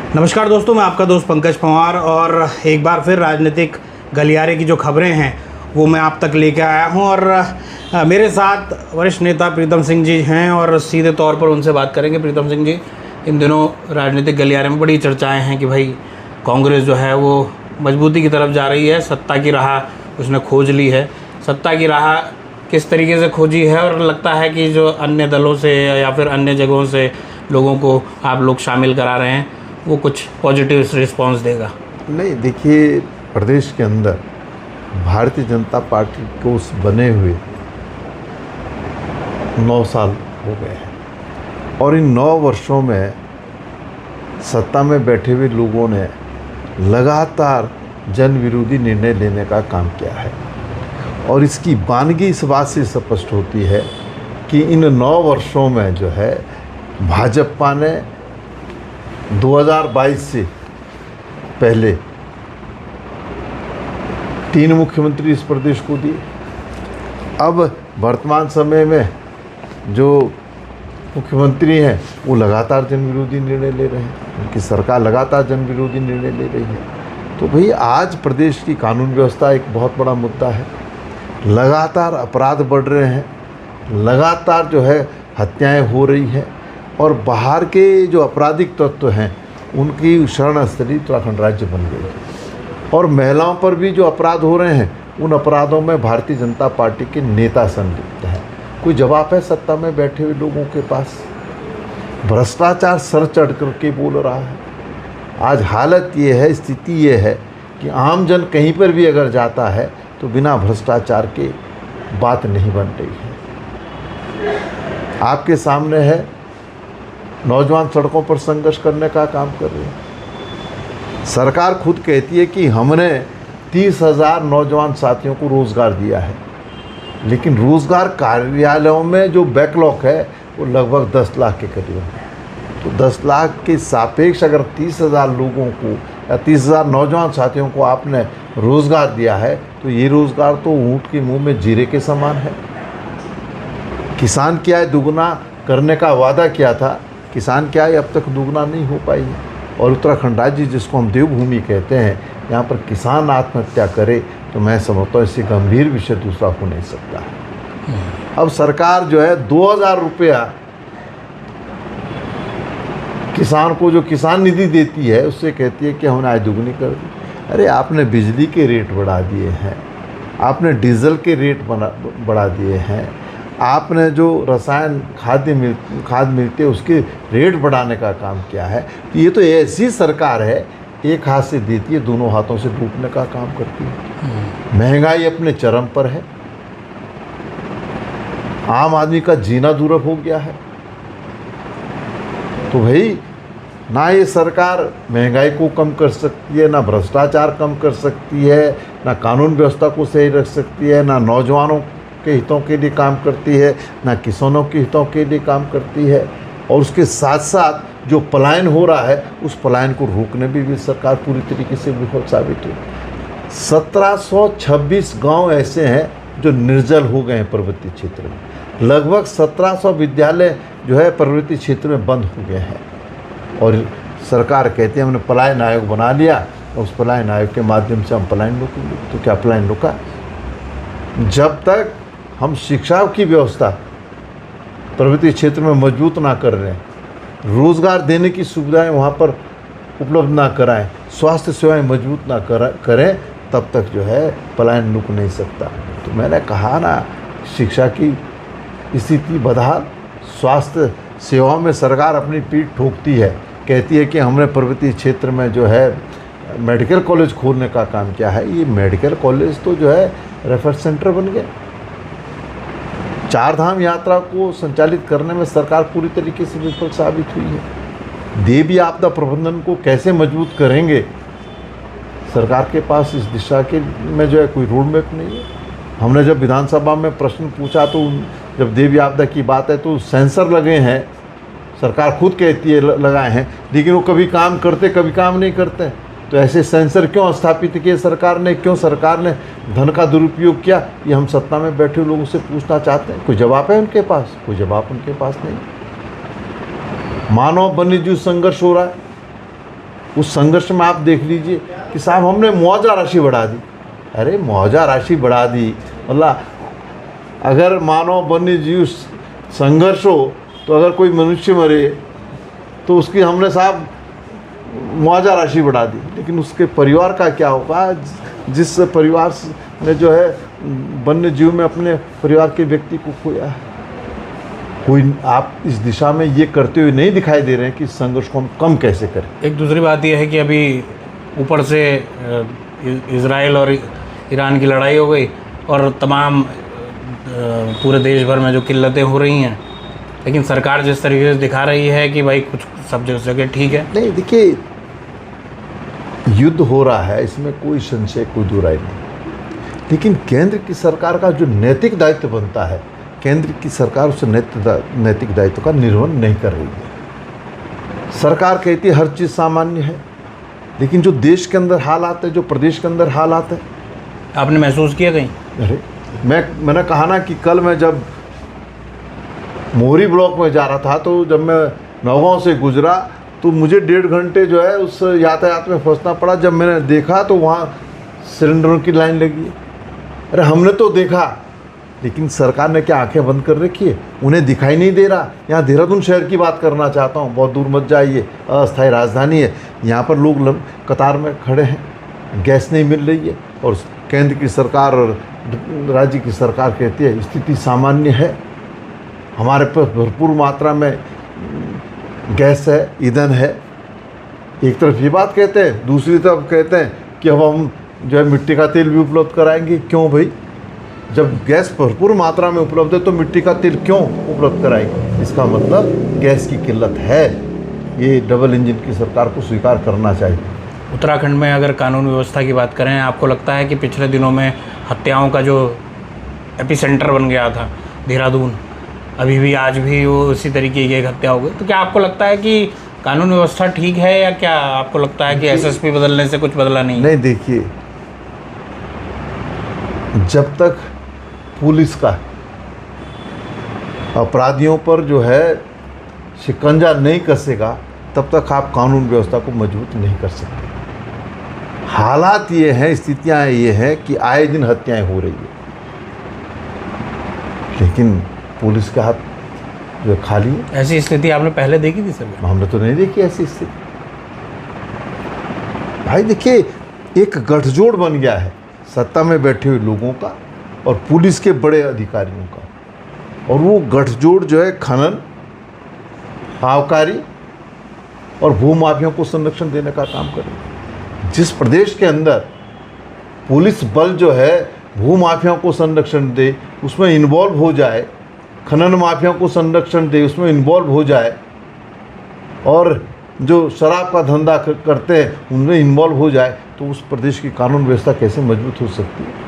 नमस्कार दोस्तों, मैं आपका दोस्त पंकज पंवार और एक बार फिर राजनीतिक गलियारे की जो खबरें हैं वो मैं आप तक लेके आया हूं। और मेरे साथ वरिष्ठ नेता प्रीतम सिंह जी हैं और सीधे तौर पर उनसे बात करेंगे। प्रीतम सिंह जी, इन दिनों राजनीतिक गलियारे में बड़ी चर्चाएं हैं कि भाई कांग्रेस जो है वो मजबूती की तरफ जा रही है, सत्ता की राह उसने खोज ली है। सत्ता की राह किस तरीके से खोजी है और लगता है कि जो अन्य दलों से या फिर अन्य जगहों से लोगों को आप लोग शामिल करा रहे हैं वो कुछ पॉजिटिव रिस्पांस देगा? नहीं, देखिए, प्रदेश के अंदर भारतीय जनता पार्टी को उस बने हुए 9 साल हो गए हैं और इन 9 वर्षों में सत्ता में बैठे हुए लोगों ने लगातार जन विरोधी निर्णय लेने का काम किया है। और इसकी वानगी इस बात से स्पष्ट होती है कि इन 9 वर्षों में जो है भाजपा ने 2022 से पहले 3 मुख्यमंत्री इस प्रदेश को दिए। अब वर्तमान समय में जो मुख्यमंत्री हैं वो लगातार जन विरोधी निर्णय ले रहे हैं, उनकी सरकार लगातार जन विरोधी निर्णय ले रही है। तो भाई आज प्रदेश की कानून व्यवस्था एक बहुत बड़ा मुद्दा है। लगातार अपराध बढ़ रहे हैं, लगातार जो है हत्याएं हो रही हैं और बाहर के जो आपराधिक तत्व हैं उनकी शरणस्थली उत्तराखंड राज्य बन गई है। और महिलाओं पर भी जो अपराध हो रहे हैं उन अपराधों में भारतीय जनता पार्टी के नेता संलिप्त हैं। कोई जवाब है सत्ता में बैठे हुए लोगों के पास? भ्रष्टाचार सर चढ़ करके बोल रहा है। आज हालत ये है, स्थिति ये है कि आम जन कहीं पर भी अगर जाता है तो बिना भ्रष्टाचार के बात नहीं बन रही है। आपके सामने है, नौजवान सड़कों पर संघर्ष करने का काम कर रहे हैं। सरकार खुद कहती है कि हमने 30,000 नौजवान साथियों को रोज़गार दिया है, लेकिन रोज़गार कार्यालयों में जो बैकलॉग है वो लगभग 10 लाख के करीब है। तो 10 लाख के सापेक्ष अगर 30,000 लोगों को या 30,000 नौजवान साथियों को आपने रोज़गार दिया है तो ये रोज़गार तो ऊँट के मुंह में जीरे के समान है। किसान की आय दुगना करने का वादा किया था, किसान की आय अब तक दुगना नहीं हो पाई है। और उत्तराखंड राज्य जिसको हम देवभूमि कहते हैं, यहाँ पर किसान आत्महत्या करे तो मैं समझता हूँ इससे गंभीर विषय दूसरा हो नहीं सकता है। अब सरकार जो है 2,000 रुपया किसान को जो किसान निधि देती है उससे कहती है कि हमने आय दुगनी कर दी। अरे आपने बिजली के रेट बढ़ा दिए हैं, आपने डीजल के रेट बढ़ा दिए हैं, आपने जो रसायन खाद मिलते हैं उसके रेट बढ़ाने का काम किया है। तो ये तो ऐसी सरकार है, एक हाथ से देती है दोनों हाथों से लूटने का काम करती है। महंगाई अपने चरम पर है, आम आदमी का जीना दुर्लभ हो गया है। तो भाई ना ये सरकार महंगाई को कम कर सकती है, ना भ्रष्टाचार कम कर सकती है, ना कानून व्यवस्था को सही रख सकती है, ना नौजवानों के हितों के लिए काम करती है, ना किसानों के हितों के लिए काम करती है। और उसके साथ साथ जो पलायन हो रहा है उस पलायन को रोकने में भी सरकार पूरी तरीके से विफल साबित हुई। 1726 गांव ऐसे हैं जो निर्जल हो गए हैं पर्वतीय क्षेत्र में। लगभग 1700 विद्यालय जो है पर्वतीय क्षेत्र में बंद हो गए हैं। और सरकार कहती है हमने पलायन आयोग बना लिया और उस पलायन आयोग के माध्यम से हम पलायन रोकेंगे। तो क्या पलायन रुका? जब तक हम शिक्षा की व्यवस्था पर्वतीय क्षेत्र में मजबूत ना कर रहे हैं, रोज़गार देने की सुविधाएं वहाँ पर उपलब्ध ना कराएं, स्वास्थ्य सेवाएं मजबूत ना करें, तब तक जो है पलायन रुक नहीं सकता। तो मैंने कहा ना, शिक्षा की स्थिति बदहाल, स्वास्थ्य सेवाओं में सरकार अपनी पीठ ठोकती है, कहती है कि हमने पर्वतीय क्षेत्र में जो है मेडिकल कॉलेज खोलने का काम किया है। ये मेडिकल कॉलेज तो जो है रेफर सेंटर बन गए। 4 धाम यात्रा को संचालित करने में सरकार पूरी तरीके से विफल साबित हुई है। देवी आपदा प्रबंधन को कैसे मजबूत करेंगे, सरकार के पास इस दिशा के में जो है कोई रोड मैप नहीं है। हमने जब विधानसभा में प्रश्न पूछा तो जब देवी आपदा की बात है तो सेंसर लगे हैं, सरकार खुद कहती है लगाए हैं, लेकिन वो कभी काम करते कभी काम नहीं करते। तो ऐसे सेंसर क्यों स्थापित किए सरकार ने, क्यों सरकार ने धन का दुरुपयोग किया, ये हम सत्ता में बैठे लोगों से पूछना चाहते हैं। कोई जवाब है उनके पास? कोई जवाब उनके पास नहीं। मानव वन्यजीव संघर्ष हो रहा है, उस संघर्ष में आप देख लीजिए कि साहब हमने मुआवजा राशि बढ़ा दी। अरे मुआवजा राशि बढ़ा दी, मतलब अगर मानव वन्य जीव संघर्ष हो तो अगर कोई मनुष्य मरे तो उसकी हमने साहब मुआवजा राशि बढ़ा दी, लेकिन उसके परिवार का क्या होगा जिस परिवार ने जो है वन्य जीव में अपने परिवार के व्यक्ति को खोया है। कोई आप इस दिशा में ये करते हुए नहीं दिखाई दे रहे हैं कि इस संघर्ष को हम कम कैसे करें। एक दूसरी बात यह है कि अभी ऊपर से इजराइल और ईरान की लड़ाई हो गई और तमाम पूरे देश भर में जो किल्लतें हो रही हैं, लेकिन सरकार जिस तरीके से दिखा रही है कि भाई कुछ सब जगह ठीक है। नहीं देखिए, युद्ध हो रहा है, इसमें कोई संशय कोई दुराई नहीं, लेकिन केंद्र की सरकार का जो नैतिक दायित्व बनता है, केंद्र की सरकार उस नैतिक दायित्व का निर्वहन नहीं कर रही है। सरकार कहती है हर चीज़ सामान्य है, लेकिन जो देश के अंदर हालात है, जो प्रदेश के अंदर हालात है, आपने महसूस किया कहीं? अरे मैंने कहा ना कि कल मैं जब मोहरी ब्लॉक में जा रहा था तो जब मैं नौगांव से गुजरा तो मुझे 1.5 घंटे जो है उस यातायात में फंसना पड़ा। जब मैंने देखा तो वहाँ सिलेंडरों की लाइन लगी है। अरे हमने तो देखा, लेकिन सरकार ने क्या आंखें बंद कर रखी है? उन्हें दिखाई नहीं दे रहा। यहाँ देहरादून शहर की बात करना चाहता हूँ, बहुत दूर मत जाइए, अस्थायी राजधानी है, यहाँ पर लोग कतार में खड़े हैं, गैस नहीं मिल रही है, और केंद्र की सरकार और राज्य की सरकार कहती है स्थिति सामान्य है, हमारे पास भरपूर मात्रा में गैस है, ईंधन है। एक तरफ ये बात कहते हैं, दूसरी तरफ कहते हैं कि अब हम जो है मिट्टी का तेल भी उपलब्ध कराएंगे। क्यों भाई? जब गैस भरपूर मात्रा में उपलब्ध है तो मिट्टी का तेल क्यों उपलब्ध कराएंगे? इसका मतलब गैस की किल्लत है। ये डबल इंजन की सरकार को स्वीकार करना चाहिए। उत्तराखंड में अगर कानून व्यवस्था की बात करें, आपको लगता है कि पिछले दिनों में हत्याओं का जो एपिसेंटर बन गया था देहरादून, अभी भी आज भी वो उसी तरीके की एक हत्या हो गई, तो क्या आपको लगता है कि कानून व्यवस्था ठीक है, या क्या आपको लगता है कि एसएसपी बदलने से कुछ बदला नहीं? नहीं, देखिए, जब तक पुलिस का अपराधियों पर जो है शिकंजा नहीं कसेगा तब तक आप कानून व्यवस्था को मजबूत नहीं कर सकते। हालात ये हैं, स्थितियां ये हैं कि आए दिन हत्याएं हो रही है, लेकिन पुलिस के हाथ जो है खाली है। ऐसी स्थिति आपने पहले देखी थी सर? हमने तो नहीं देखी ऐसी स्थिति। भाई देखिए, एक गठजोड़ बन गया है सत्ता में बैठे हुए लोगों का और पुलिस के बड़े अधिकारियों का, और वो गठजोड़ जो है खनन, आबकारी और भूमाफियाओं को संरक्षण देने का काम करे। जिस प्रदेश के अंदर पुलिस बल जो है भूमाफियाओं को संरक्षण दे, उसमें इन्वॉल्व हो जाए, खनन माफियाओं को संरक्षण दे, उसमें इन्वॉल्व हो जाए, और जो शराब का धंधा करते हैं उनमें इन्वॉल्व हो जाए, तो उस प्रदेश की कानून व्यवस्था कैसे मजबूत हो सकती है?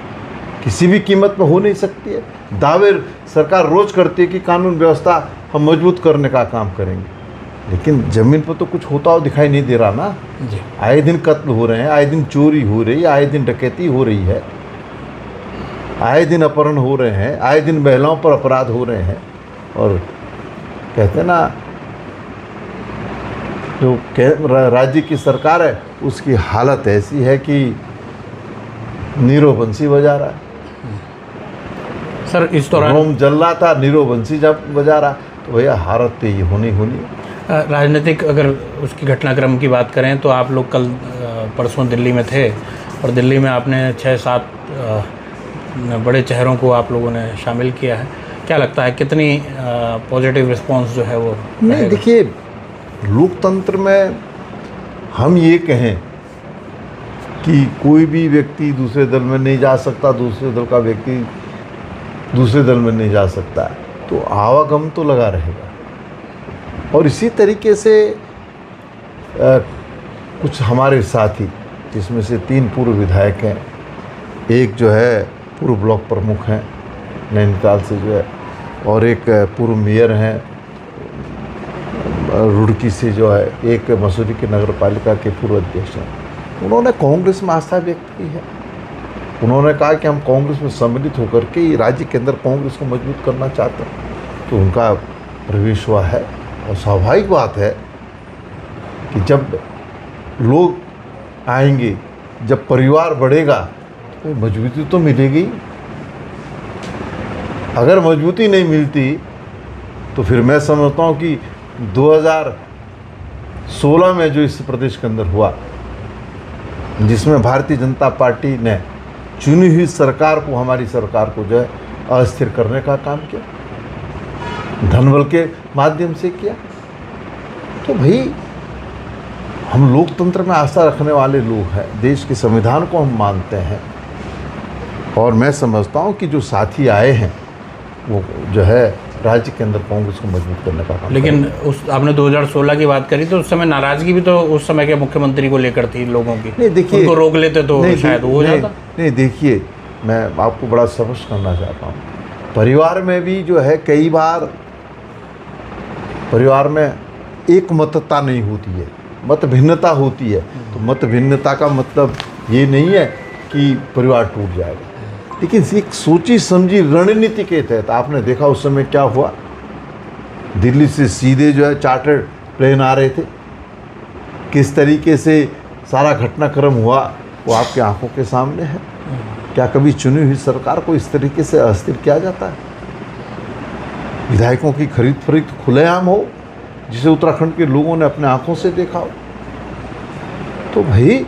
किसी भी कीमत में हो नहीं सकती है। दावे सरकार रोज करती है कि कानून व्यवस्था हम मजबूत करने का काम करेंगे, लेकिन ज़मीन पर तो कुछ होता हो दिखाई नहीं दे रहा ना जी। आए दिन कत्ल हो रहे हैं, आए दिन चोरी हो रही है, आए दिन डकैती हो रही है, आए दिन अपहरण हो रहे हैं, आए दिन महिलाओं पर अपराध हो रहे हैं। और कहते हैं ना, जो राज्य की सरकार है उसकी हालत ऐसी है कि नीरो बंसी बजा रहा है। सर इस दौरान रोम जल रहा था, नीरो बंसी जब बजा रहा, तो भैया हालत तो ये होनी होनी। राजनीतिक अगर उसकी घटनाक्रम की बात करें तो आप लोग कल परसों दिल्ली में थे, और दिल्ली में आपने 6-7 बड़े चेहरों को आप लोगों ने शामिल किया है। क्या लगता है कितनी पॉजिटिव रिस्पांस जो है वो? नहीं देखिए, लोकतंत्र में हम ये कहें कि कोई भी व्यक्ति दूसरे दल में नहीं जा सकता, दूसरे दल का व्यक्ति दूसरे दल में नहीं जा सकता, तो आवागम तो लगा रहेगा। और इसी तरीके से कुछ हमारे साथी, जिसमें से 3 पूर्व विधायक हैं, एक जो है पूर्व ब्लॉक प्रमुख हैं नैनीताल से जो है, और एक पूर्व मेयर हैं रुड़की से जो है, एक मसूरी के नगर पालिका के पूर्व अध्यक्ष हैं। उन्होंने कांग्रेस में आस्था व्यक्त की है। उन्होंने कहा कि हम कांग्रेस में सम्मिलित होकर के राज्य के अंदर कांग्रेस को मजबूत करना चाहते हैं, तो उनका प्रवेश हुआ है। और स्वाभाविक बात है कि जब लोग आएंगे, जब परिवार बढ़ेगा तो मजबूती तो मिलेगी। अगर मजबूती नहीं मिलती तो फिर मैं समझता हूँ कि 2016 में जो इस प्रदेश के अंदर हुआ, जिसमें भारतीय जनता पार्टी ने चुनी हुई सरकार को, हमारी सरकार को जो है अस्थिर करने का काम किया, धनबल के माध्यम से किया। तो भाई हम लोकतंत्र में आस्था रखने वाले लोग हैं, देश के संविधान को हम मानते हैं, और मैं समझता हूँ कि जो साथी आए हैं वो जो है राज्य के अंदर कांग्रेस को मजबूत करने का काम। लेकिन उस आपने 2016 की बात करी तो उस समय नाराजगी भी तो उस समय के मुख्यमंत्री को लेकर थी लोगों की। नहीं देखिए, उनको रोक लेते तो शायद हो जाता। नहीं देखिए, मैं आपको बड़ा स्पष्ट करना चाहता हूँ, परिवार में भी जो है कई बार परिवार में एक मतता नहीं होती है, मत भिन्नता होती है। तो मत भिन्नता का मतलब ये नहीं है कि परिवार टूट जाएगा, लेकिन एक सोची समझी रणनीति के तहत आपने देखा उस समय क्या हुआ। दिल्ली से सीधे जो है चार्टर्ड प्लेन आ रहे थे, किस तरीके से सारा घटनाक्रम हुआ वो आपकी आंखों के सामने है। क्या कभी चुनी हुई सरकार को इस तरीके से अस्थिर किया जाता है? विधायकों की खरीद फरोख्त खुलेआम हो, जिसे उत्तराखंड के लोगों ने अपने आंखों से देखा हो। तो भाई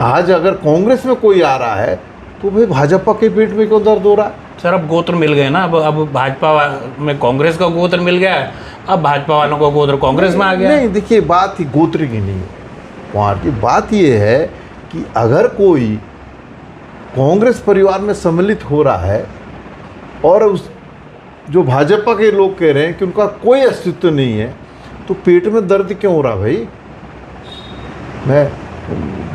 आज अगर कांग्रेस में कोई आ रहा है तो भाई भाजपा के पेट में क्यों दर्द हो रहा है? सर अब गोत्र मिल गए ना, अब भाजपा में कांग्रेस का गोत्र मिल गया है, अब भाजपा वालों का गोत्र कांग्रेस में आ गया। नहीं देखिए, बात ही गोत्र की नहीं है वहाँ की, बात ये है कि अगर कोई कांग्रेस परिवार में सम्मिलित हो रहा है और उस जो भाजपा के लोग कह रहे हैं कि उनका कोई अस्तित्व नहीं है, तो पेट में दर्द क्यों हो रहा भाई? मैं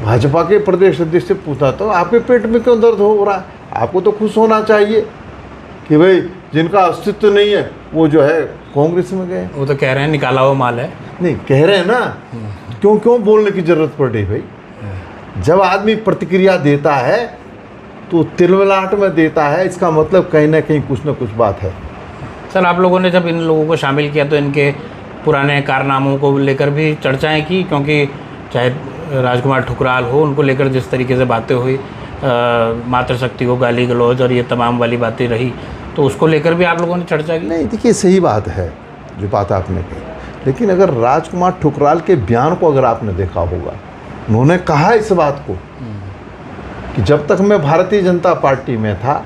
भाजपा के प्रदेश अध्यक्ष से पूछा तो आपके पेट में क्यों दर्द हो रहा है? आपको तो खुश होना चाहिए कि भाई जिनका अस्तित्व नहीं है वो जो है कांग्रेस में गए। वो तो कह रहे हैं निकाला हुआ माल है। नहीं कह रहे हैं ना, क्यों बोलने की जरूरत पड़ रही भाई? जब आदमी प्रतिक्रिया देता है तो तिलमिलाहट में देता है, इसका मतलब कहीं ना कहीं कुछ ना कुछ बात है। सर आप लोगों ने जब इन लोगों को शामिल किया तो इनके पुराने कारनामों को लेकर भी चर्चाएं की, क्योंकि चाहे राजकुमार ठुकराल हो, उनको लेकर जिस तरीके से बातें हुई, मातृशक्ति को गाली गलौज और ये तमाम वाली बातें रही, तो उसको लेकर भी आप लोगों ने चर्चा की? नहीं देखिए, सही बात है जो बात आपने कही, लेकिन अगर राजकुमार ठुकराल के बयान को अगर आपने देखा होगा, उन्होंने कहा इस बात को कि जब तक मैं भारतीय जनता पार्टी में था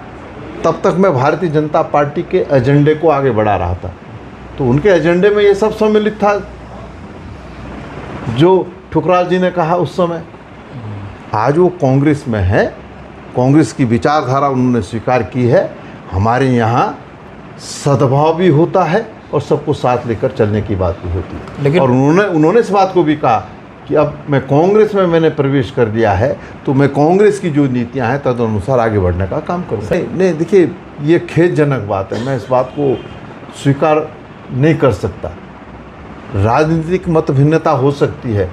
तब तक मैं भारतीय जनता पार्टी के एजेंडे को आगे बढ़ा रहा था। तो उनके एजेंडे में ये सब सम्मिलित था जो ठुकराल जी ने कहा उस समय। आज वो कांग्रेस में है, कांग्रेस की विचारधारा उन्होंने स्वीकार की है। हमारे यहाँ सद्भाव भी होता है और सबको साथ लेकर चलने की बात भी होती है। लेकिन और उन्होंने इस बात को भी कहा कि अब मैं कांग्रेस में मैंने प्रवेश कर दिया है तो मैं कांग्रेस की जो नीतियां हैं तदनुसार आगे बढ़ने का काम करूँगा। नहीं देखिए, ये खेदजनक बात है, मैं इस बात को स्वीकार नहीं कर सकता। राजनीतिक मत भिन्नता हो सकती है,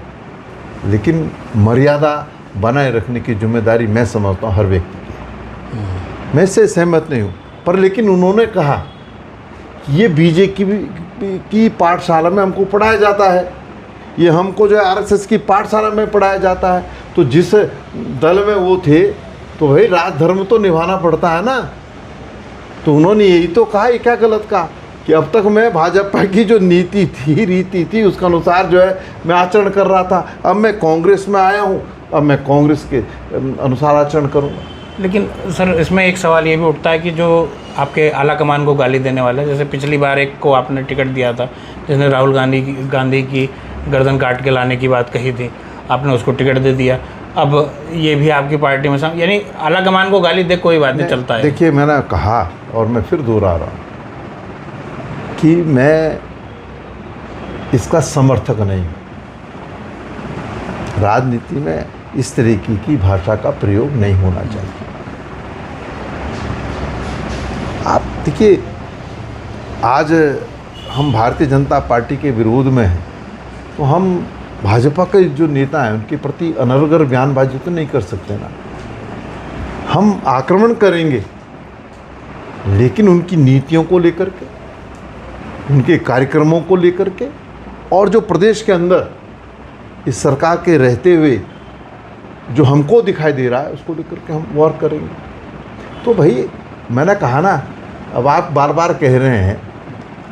लेकिन मर्यादा बनाए रखने की जिम्मेदारी मैं समझता हूँ हर व्यक्ति की। मैं इससे सहमत नहीं हूँ, पर लेकिन उन्होंने कहा कि ये बीजेपी की पाठशाला में हमको पढ़ाया जाता है, ये हमको जो है आरएसएस की पाठशाला में पढ़ाया जाता है। तो जिस दल में वो थे तो भाई राजधर्म तो निभाना पड़ता है ना। तो उन्होंने यही तो कहा, ये क्या गलत कहा कि अब तक मैं भाजपा की जो नीति थी, रीति थी, उसके अनुसार जो है मैं आचरण कर रहा था। अब मैं कांग्रेस में आया हूँ, अब मैं कांग्रेस के अनुसार आचरण करूँगा। लेकिन सर इसमें एक सवाल ये भी उठता है कि जो आपके आला कमान को गाली देने वाले, जैसे पिछली बार एक को आपने टिकट दिया था जिसने राहुल गांधी की गर्दन काट के लाने की बात कही थी, आपने उसको टिकट दे दिया। अब ये भी आपकी पार्टी में यानी आला कमान को गाली दे कोई बात नहीं चलता है। देखिए, मैंने कहा और मैं फिर दोहरा रहा हूँ कि मैं इसका समर्थक नहीं हूँ। राजनीति में इस तरीके की भाषा का प्रयोग नहीं होना चाहिए। आप देखिए, आज हम भारतीय जनता पार्टी के विरोध में हैं तो हम भाजपा के जो नेता हैं उनके प्रति अनर्गल बयानबाजी तो नहीं कर सकते ना। हम आक्रमण करेंगे, लेकिन उनकी नीतियों को लेकर के, उनके कार्यक्रमों को लेकर के, और जो प्रदेश के अंदर इस सरकार के रहते हुए जो हमको दिखाई दे रहा है उसको लेकर के हम गौर करेंगे। तो भाई मैंने कहा ना, अब आप बार बार कह रहे हैं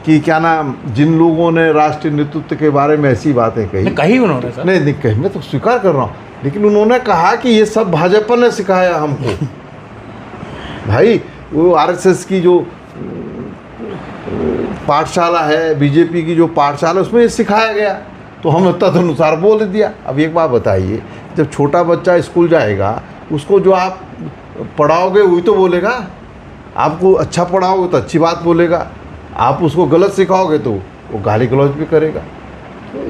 कि क्या नाम, जिन लोगों ने राष्ट्रीय नेतृत्व के बारे में ऐसी बातें कही उन्होंने सर, नहीं कही, मैं तो स्वीकार कर रहा हूँ, लेकिन उन्होंने कहा कि ये सब भाजपा ने सिखाया हमको। भाई वो आरएसएस की जो पाठशाला है, बीजेपी की जो पाठशाला, उसमें ये सिखाया गया, तो हमने तदनुसार बोल दिया। अब एक बात बताइए, जब छोटा बच्चा स्कूल जाएगा, उसको जो आप पढ़ाओगे वही तो बोलेगा। आपको अच्छा पढ़ाओगे तो अच्छी बात बोलेगा, आप उसको गलत सिखाओगे तो वो गाली गलौज भी करेगा। तो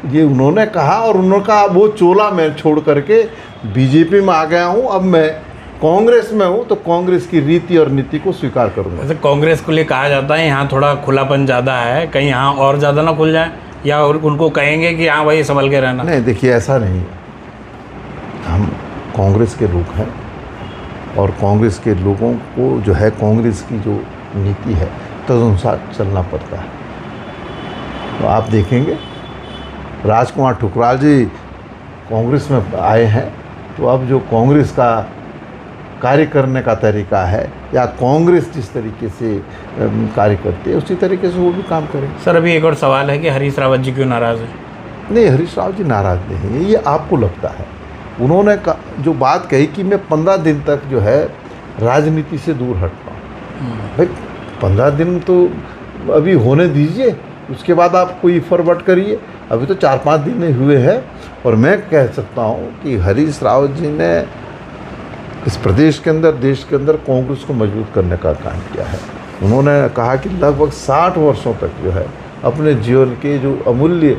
ये उन्होंने कहा, और उन्होंने कहा वो चोला मैं छोड़ करके बीजेपी में आ गया हूँ, अब मैं कांग्रेस में हूँ, तो कांग्रेस की रीति और नीति को स्वीकार करूँगा। वैसे कांग्रेस को लिए कहा जाता है यहाँ थोड़ा खुलापन ज़्यादा है, कहीं यहाँ और ज़्यादा ना खुल जाए, या उनको कहेंगे कि हाँ भाई संभल के रहना? नहीं, देखिए ऐसा नहीं है, हम कांग्रेस के लोग हैं, और कांग्रेस के लोगों को जो है कांग्रेस की जो नीति है तदनुसार चलना पड़ता है। तो आप देखेंगे राजकुमार ठुकराल जी कांग्रेस में आए हैं, तो अब जो कांग्रेस का कार्य करने का तरीका है, या कांग्रेस जिस तरीके से कार्य करती है उसी तरीके से वो भी काम करें। सर अभी एक और सवाल है कि हरीश रावत जी क्यों नाराज़ है? नहीं, हरीश रावत जी नाराज़ नहीं है, ये आपको लगता है। उन्होंने जो बात कही कि मैं 15 दिन तक जो है राजनीति से दूर हटता हूँ। भाई 15 दिन तो अभी होने दीजिए, उसके बाद आप कोई फॉरवर्ड करिए। अभी तो 4-5 दिन हुए हैं, और मैं कह सकता हूँ कि हरीश रावत जी ने इस प्रदेश के अंदर, देश के अंदर कांग्रेस को मजबूत करने का काम किया है। उन्होंने कहा कि लगभग 60 वर्षों तक जो है अपने जीवन के जो अमूल्य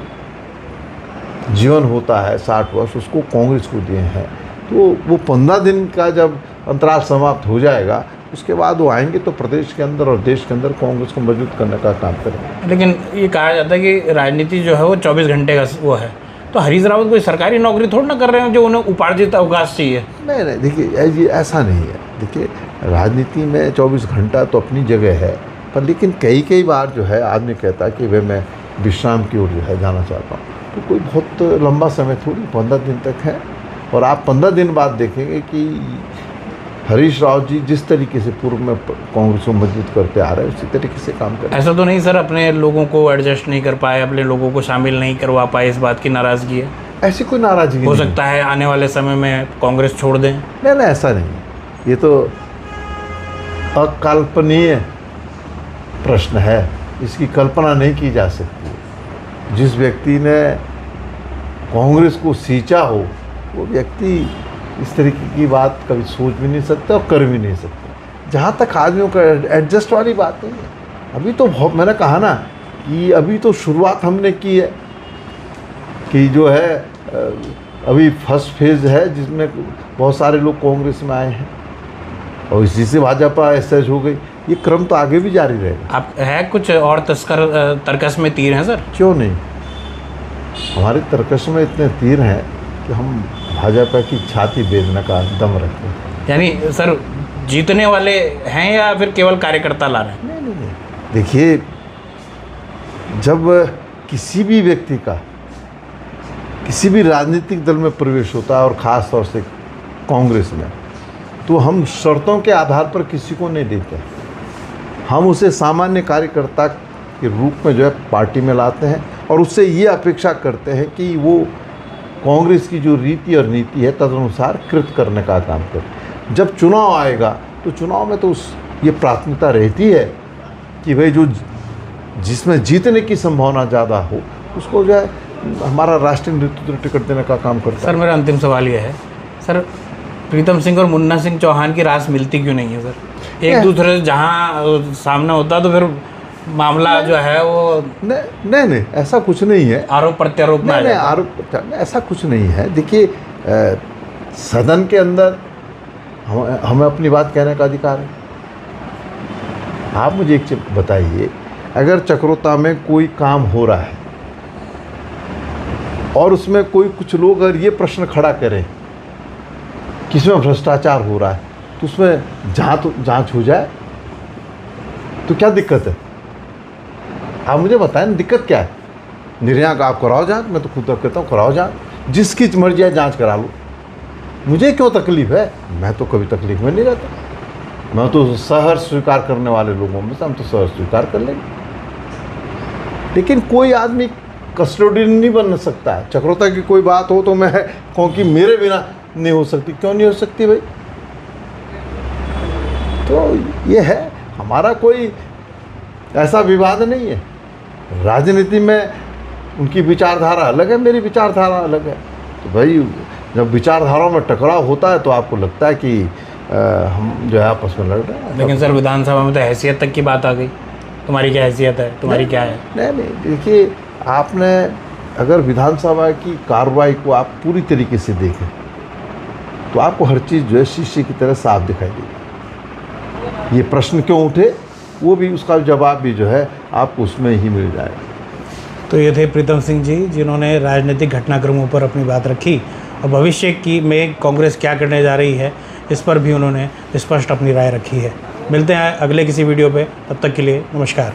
जीवन होता है 60 वर्ष, उसको कांग्रेस को दिए हैं। तो वो 15 दिन का जब अंतराल समाप्त हो जाएगा, उसके बाद वो आएंगे तो प्रदेश के अंदर और देश के अंदर कांग्रेस को मजबूत करने का काम करेंगे। लेकिन ये कहा जाता है कि राजनीति जो है वो 24 घंटे का वो है, तो हरीश रावत कोई सरकारी नौकरी थोड़ी ना कर रहे हैं जो उन्हें उपार्जित अवकाश चाहिए। नहीं, देखिए ऐसा नहीं है। देखिए राजनीति में 24 घंटा तो अपनी जगह है, पर लेकिन कई बार जो है आदमी कहता है कि भाई मैं विश्राम की ओर जो है जाना चाहता हूँ, तो कोई बहुत लंबा समय थोड़ी 15 दिन तक है। और आप 15 दिन बाद देखेंगे कि हरीश रावत जी जिस तरीके से पूर्व में कांग्रेस को मजबूत करते आ रहे हैं उसी तरीके से काम करें। ऐसा तो नहीं सर अपने लोगों को एडजस्ट नहीं कर पाए, अपने लोगों को शामिल नहीं करवा पाए, इस बात की नाराज़गी है? ऐसी कोई नाराज़गी हो सकता है आने वाले समय में कांग्रेस छोड़ दें? नहीं, ऐसा नहीं है। ये तो अकल्पनीय प्रश्न है, इसकी कल्पना नहीं की जा सकती। जिस व्यक्ति ने कांग्रेस को सींचा हो, वो व्यक्ति इस तरीके की बात कभी सोच भी नहीं सकता और कर भी नहीं सकता। जहाँ तक आदमियों का एडजस्ट वाली बात नहीं है, अभी तो बहुत, मैंने कहा ना कि अभी तो शुरुआत हमने की है, कि जो है अभी फर्स्ट फेज़ है जिसमें बहुत सारे लोग कांग्रेस में आए हैं, और इसी से भाजपा एसएच हो गई। ये क्रम तो आगे भी जारी रहेगा। आप है कुछ और तर्कस में तीर हैं सर? क्यों नहीं, हमारे तर्कस में इतने तीर हैं कि हम भाजपा की छाती बेचने का दम रखते हैं। यानी सर जीतने वाले हैं या फिर केवल कार्यकर्ता ला रहे हैं? नहीं, देखिए जब किसी भी व्यक्ति का किसी भी राजनीतिक दल में प्रवेश होता है, और ख़ास तौर से कांग्रेस में, तो हम शर्तों के आधार पर किसी को नहीं देते। हम उसे सामान्य कार्यकर्ता के रूप में जो है पार्टी में लाते हैं, और उससे ये अपेक्षा करते हैं कि वो कांग्रेस की जो रीति और नीति है तदनुसार कृत करने का काम करे। जब चुनाव आएगा तो चुनाव में तो ये प्राथमिकता रहती है कि भाई जो जिसमें जीतने की संभावना ज़्यादा हो उसको जो है हमारा राष्ट्रीय नेतृत्व टिकट देने का काम करता है। सर मेरा अंतिम सवाल ये है सर, प्रीतम सिंह और मुन्ना सिंह चौहान की रास मिलती क्यों नहीं है सर? एक दूसरे से जहाँ सामना होता तो फिर मामला जो है वो नहीं, ऐसा कुछ नहीं है। आरोप प्रत्यारोप में नहीं, आरोप ऐसा कुछ नहीं है। देखिए सदन के अंदर हमें अपनी बात कहने का अधिकार है। आप मुझे एक चीज बताइए, अगर चक्रोता में कोई काम हो रहा है और उसमें कोई कुछ लोग अगर ये प्रश्न खड़ा करें कि इसमें भ्रष्टाचार हो रहा है, तो उसमें जांच हो जाए तो क्या दिक्कत है? आप मुझे बताएं ना, दिक्कत क्या है? निर्णय का आप कराओ जांच, मैं तो खुद तक कहता हूँ कराओ जांच, जिसकी मर्जी है जांच करा लो, मुझे क्यों तकलीफ है, मैं तो कभी तकलीफ में नहीं रहता, मैं तो सहर्ष स्वीकार करने वाले लोगों में से, हम तो सहर्ष स्वीकार कर लेंगे। लेकिन कोई आदमी कस्टोडियन नहीं बन सकता है। चक्रोता की कोई बात हो तो मैं कहूँ कि मेरे बिना नहीं हो सकती, क्यों नहीं हो सकती भाई? तो ये है, हमारा कोई ऐसा विवाद नहीं है। राजनीति में उनकी विचारधारा अलग है, मेरी विचारधारा अलग है। तो भाई जब विचारधाराओं में टकराव होता है तो आपको लगता है कि हम जो है आपस में लड़ रहे हैं। लेकिन सर विधानसभा में तो हैसियत तक की बात आ गई, तुम्हारी क्या हैसियत है, तुम्हारी क्या है? नहीं, देखिए, आपने अगर विधानसभा की कार्रवाई को आप पूरी तरीके से देखें तो आपको हर चीज़ जो है शीशे की तरह साफ दिखाई देगी। ये प्रश्न क्यों उठे, वो भी उसका जवाब भी जो है आपको उसमें ही मिल जाएगा। तो ये थे प्रीतम सिंह जी, जिन्होंने राजनीतिक घटनाक्रमों पर अपनी बात रखी और भविष्य की में कांग्रेस क्या करने जा रही है इस पर भी उन्होंने स्पष्ट अपनी राय रखी है। मिलते हैं अगले किसी वीडियो पे, तब तक के लिए नमस्कार।